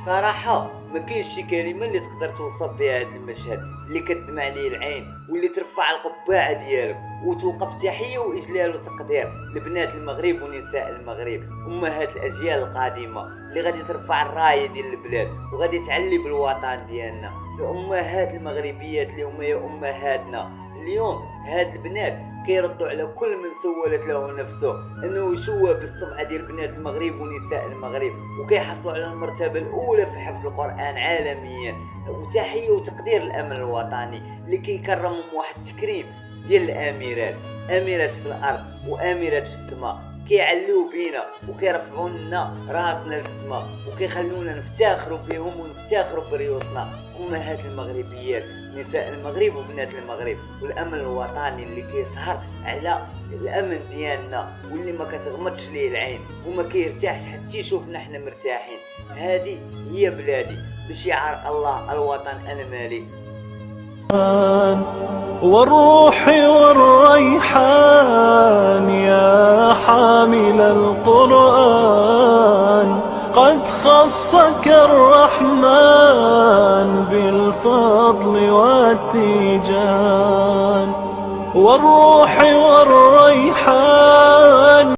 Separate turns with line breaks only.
صراحة ما كاينش شي كلمة اللي تقدر توصف بها هذا المشهد اللي كدمع عليه العين واللي ترفع القبعة ديالك وتوقف تحية وإجلال وتقدير لبنات المغرب ونساء المغرب، أمهات الأجيال القادمة اللي غادي ترفع الراية ديال البلاد وغادي تعلي بالوطن ديالنا. الأمهات المغربيات اللي هما يا أمهاتنا، اليوم هاد البنات كيردوا على كل من سولت له نفسه انه يشوه بالسمعه ديال بنات المغرب ونساء المغرب، وكيحصلوا على المرتبه الاولى في حفظ القران عالميا. وتحيه وتقدير الامن الوطني اللي كيكرمهم واحد التكريم ديال الاميرات، اميرات في الارض واميرات في السماء، كيعليو بينا وكيرفعوا لنا راسنا للسماء وكيخلونا نفتخروا بهم ونفتخروا بريوسنا. امهات المغربيات، نساء المغرب وبنات المغرب، والامن الوطني اللي كيسهر على الامن ديالنا واللي ما كتغمضش ليه العين وما كيرتاحش حتى يشوفنا حنا مرتاحين. هذه هي بلادي بشعار الله الوطن انا مالي.
والروح والريحان يا حامل القرآن، قد خصك الرحمن بالفضل والتيجان. والروح والريحان